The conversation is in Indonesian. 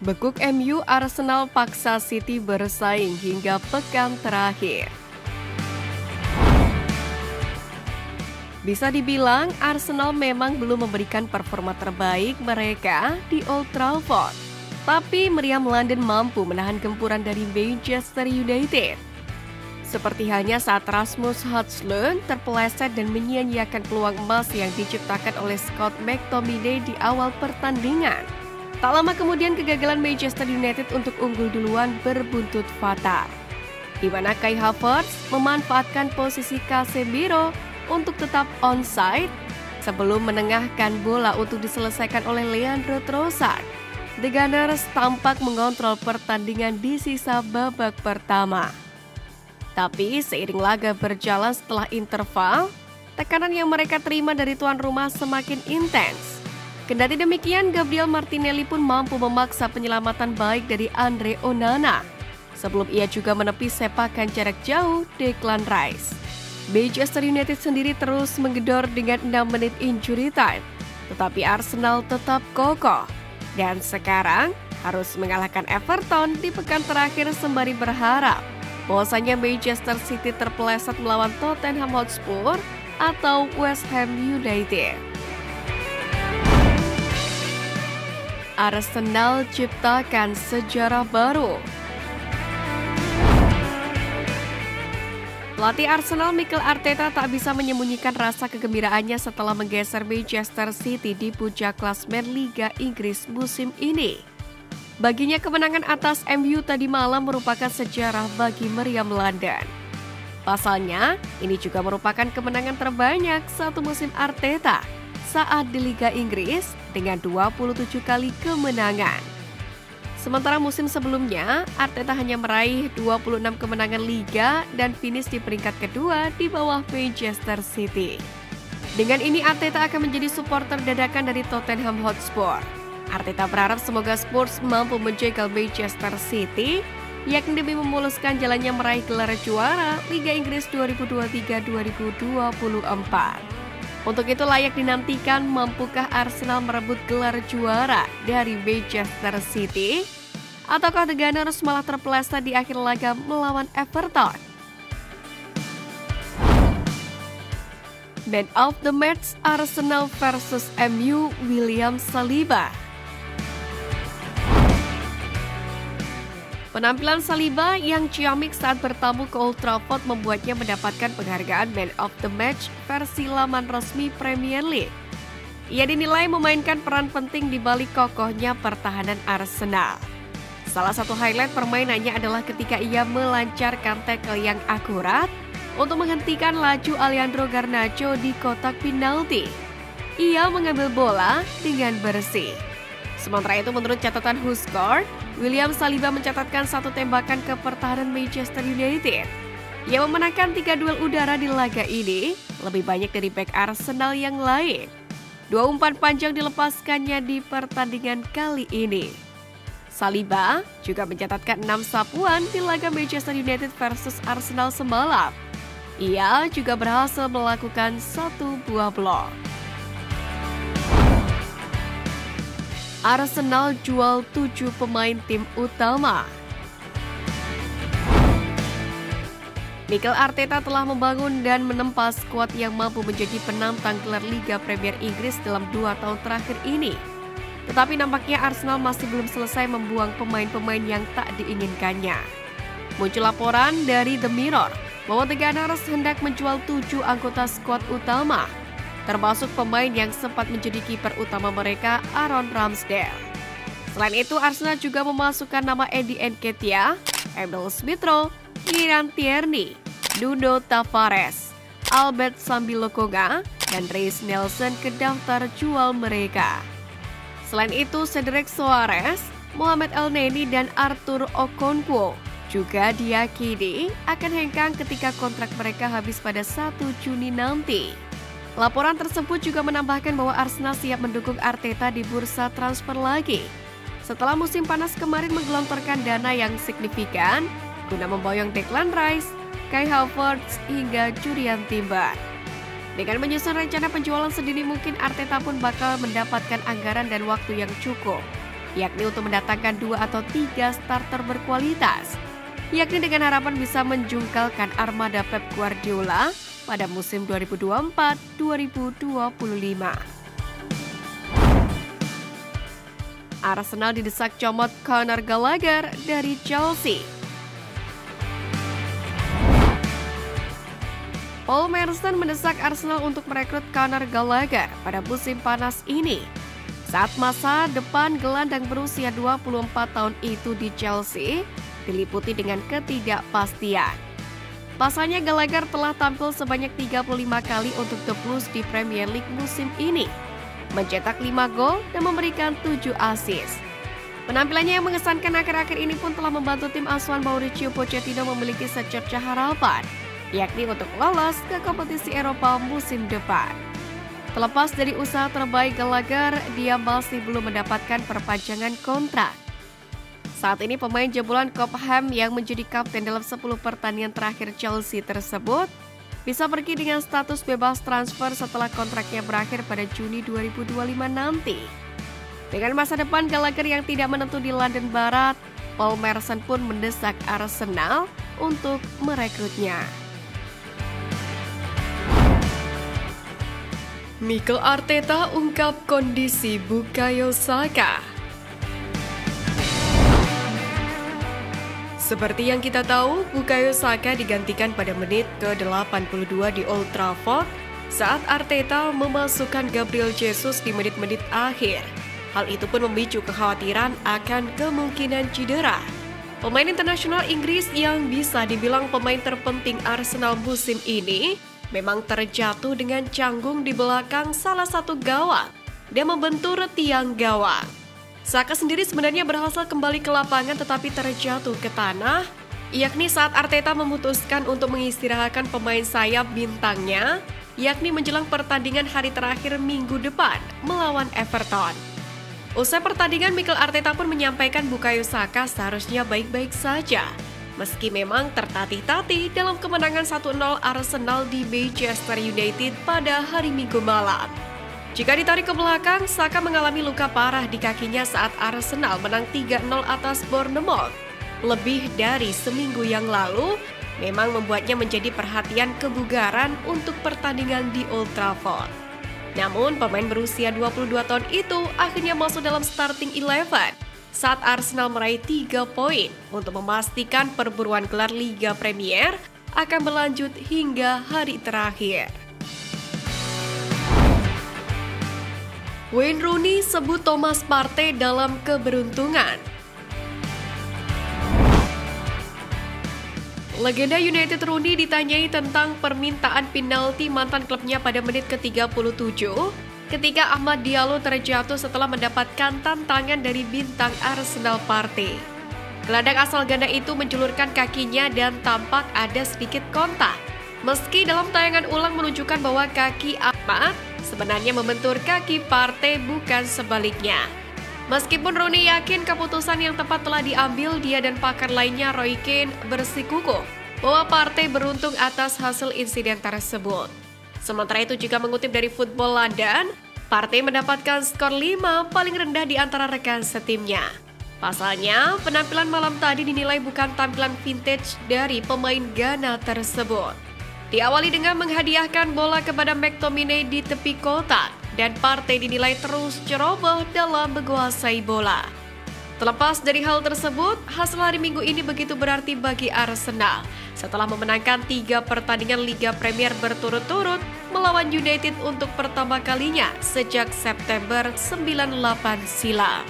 Bekuk MU, Arsenal paksa City bersaing hingga pekan terakhir. Bisa dibilang Arsenal memang belum memberikan performa terbaik mereka di Old Trafford. Tapi meriam London mampu menahan gempuran dari Manchester United. Seperti halnya saat Rasmus Højlund terpeleset dan menyia-nyiakan peluang emas yang diciptakan oleh Scott McTominay di awal pertandingan. Tak lama kemudian kegagalan Manchester United untuk unggul duluan berbuntut fatal, di mana Kai Havertz memanfaatkan posisi Casemiro untuk tetap onside sebelum menengahkan bola untuk diselesaikan oleh Leandro Trossard. The Gunners tampak mengontrol pertandingan di sisa babak pertama. Tapi seiring laga berjalan setelah interval, tekanan yang mereka terima dari tuan rumah semakin intens. Kendati demikian, Gabriel Martinelli pun mampu memaksa penyelamatan baik dari Andre Onana, sebelum ia juga menepis sepakan jarak jauh Declan Rice. Manchester United sendiri terus menggedor dengan 6 menit injury time, tetapi Arsenal tetap kokoh. Dan sekarang harus mengalahkan Everton di pekan terakhir sembari berharap bahwasanya Manchester City terpeleset melawan Tottenham Hotspur atau West Ham United. Arsenal ciptakan sejarah baru. Pelatih Arsenal Mikel Arteta tak bisa menyembunyikan rasa kegembiraannya setelah menggeser Manchester City di puncak klasemen Liga Inggris musim ini. Baginya kemenangan atas MU tadi malam merupakan sejarah bagi meriam London. Pasalnya, ini juga merupakan kemenangan terbanyak satu musim Arteta saat di Liga Inggris dengan 27 kali kemenangan. Sementara musim sebelumnya, Arteta hanya meraih 26 kemenangan Liga dan finish di peringkat kedua di bawah Manchester City. Dengan ini Arteta akan menjadi supporter dadakan dari Tottenham Hotspur. Arteta berharap semoga Spurs mampu menjegal Manchester City, yakni demi memuluskan jalannya meraih gelar juara Liga Inggris 2023-2024. Untuk itu layak dinantikan mampukah Arsenal merebut gelar juara dari Manchester City? Ataukah The Gunners malah terpeleset di akhir laga melawan Everton? Man of the match Arsenal versus MU, William Saliba. Penampilan Saliba yang ciamik saat bertamu ke Old Trafford membuatnya mendapatkan penghargaan Man of the Match versi laman resmi Premier League. Ia dinilai memainkan peran penting di balik kokohnya pertahanan Arsenal. Salah satu highlight permainannya adalah ketika ia melancarkan tackle yang akurat untuk menghentikan laju Alejandro Garnacho di kotak penalti. Ia mengambil bola dengan bersih. Sementara itu menurut catatan WhoScored, William Saliba mencatatkan satu tembakan ke pertahanan Manchester United. Ia memenangkan 3 duel udara di laga ini, lebih banyak dari bek Arsenal yang lain. 2 umpan panjang dilepaskannya di pertandingan kali ini. Saliba juga mencatatkan 6 sapuan di laga Manchester United versus Arsenal semalam. Ia juga berhasil melakukan 1 buah blok. Arsenal jual 7 pemain tim utama. Mikel Arteta telah membangun dan menempa skuad yang mampu menjadi penantang gelar Liga Premier Inggris dalam 2 tahun terakhir ini. Tetapi nampaknya Arsenal masih belum selesai membuang pemain-pemain yang tak diinginkannya. Muncul laporan dari The Mirror bahwa The Gunners hendak menjual 7 anggota skuad utama, termasuk pemain yang sempat menjadi kiper utama mereka, Aaron Ramsdale. Selain itu, Arsenal juga memasukkan nama Eddie Nketiah, Emil Smith-Rowe, Kieran Tierney, Nuno Tavares, Albert Sambi-Lokonga, dan Reiss Nelson ke daftar jual mereka. Selain itu, Cedric Soares, Mohamed Elneny, dan Arthur Okonkwo juga diyakini akan hengkang ketika kontrak mereka habis pada 1 Juni nanti. Laporan tersebut juga menambahkan bahwa Arsenal siap mendukung Arteta di bursa transfer lagi setelah musim panas kemarin menggelontorkan dana yang signifikan guna memboyong Declan Rice, Kai Havertz, hingga Jurriën Timber. Dengan menyusun rencana penjualan sedini mungkin, Arteta pun bakal mendapatkan anggaran dan waktu yang cukup. yakni untuk mendatangkan 2 atau 3 starter berkualitas, yakni dengan harapan bisa menjungkalkan armada Pep Guardiola pada musim 2024-2025. Arsenal didesak comot Conor Gallagher dari Chelsea. Paul Merson mendesak Arsenal untuk merekrut Conor Gallagher pada musim panas ini, saat masa depan gelandang berusia 24 tahun itu di Chelsea diliputi dengan ketidakpastian. Pasalnya Gallagher telah tampil sebanyak 35 kali untuk The Blues di Premier League musim ini, mencetak 5 gol dan memberikan 7 assist. Penampilannya yang mengesankan akhir-akhir ini pun telah membantu tim asuhan Mauricio Pochettino memiliki secerca harapan, yakni untuk lolos ke kompetisi Eropa musim depan. Terlepas dari usaha terbaik Gallagher, dia masih belum mendapatkan perpanjangan kontrak. Saat ini pemain jebolan Cobham yang menjadi kapten dalam 10 pertandingan terakhir Chelsea tersebut bisa pergi dengan status bebas transfer setelah kontraknya berakhir pada Juni 2025 nanti. Dengan masa depan Gallagher yang tidak menentu di London Barat, Paul Merson pun mendesak Arsenal untuk merekrutnya. Mikel Arteta ungkap kondisi Bukayo Saka. Seperti yang kita tahu, Bukayo Saka digantikan pada menit ke-82 di Old Trafford saat Arteta memasukkan Gabriel Jesus di menit-menit akhir. Hal itu pun memicu kekhawatiran akan kemungkinan cedera. Pemain internasional Inggris yang bisa dibilang pemain terpenting Arsenal musim ini memang terjatuh dengan canggung di belakang salah satu gawang dan membentur tiang gawang. Saka sendiri sebenarnya berhasil kembali ke lapangan tetapi terjatuh ke tanah, yakni saat Arteta memutuskan untuk mengistirahatkan pemain sayap bintangnya, yakni menjelang pertandingan hari terakhir minggu depan melawan Everton. Usai pertandingan, Mikel Arteta pun menyampaikan Bukayo Saka seharusnya baik-baik saja, meski memang tertatih-tatih dalam kemenangan 1-0 Arsenal di Manchester United pada hari Minggu malam. Jika ditarik ke belakang, Saka mengalami luka parah di kakinya saat Arsenal menang 3-0 atas Bournemouth. Lebih dari seminggu yang lalu, memang membuatnya menjadi perhatian kebugaran untuk pertandingan di Old Trafford. Namun, pemain berusia 22 tahun itu akhirnya masuk dalam starting 11 saat Arsenal meraih 3 poin untuk memastikan perburuan gelar Liga Premier akan berlanjut hingga hari terakhir. Wayne Rooney sebut Thomas Partey dalam keberuntungan. Legenda United Rooney ditanyai tentang permintaan penalti mantan klubnya pada menit ke-37 ketika Ahmad Diallo terjatuh setelah mendapatkan tantangan dari bintang Arsenal Partey. Gelandang asal Ghana itu menjulurkan kakinya dan tampak ada sedikit kontak. Meski dalam tayangan ulang menunjukkan bahwa kaki Ahmad sebenarnya membentur kaki Partey bukan sebaliknya. Meskipun Rooney yakin keputusan yang tepat telah diambil, dia dan pakar lainnya Roy Keane bersikukuh bahwa Partey beruntung atas hasil insiden tersebut. Sementara itu juga mengutip dari Football London, Partey mendapatkan skor 5 paling rendah di antara rekan setimnya. Pasalnya, penampilan malam tadi dinilai bukan tampilan vintage dari pemain Ghana tersebut. Diawali dengan menghadiahkan bola kepada McTominay di tepi kotak, dan Partey dinilai terus ceroboh dalam menguasai bola. Terlepas dari hal tersebut, hasil hari Minggu ini begitu berarti bagi Arsenal setelah memenangkan 3 pertandingan Liga Premier berturut-turut melawan United untuk pertama kalinya sejak September 98 silam.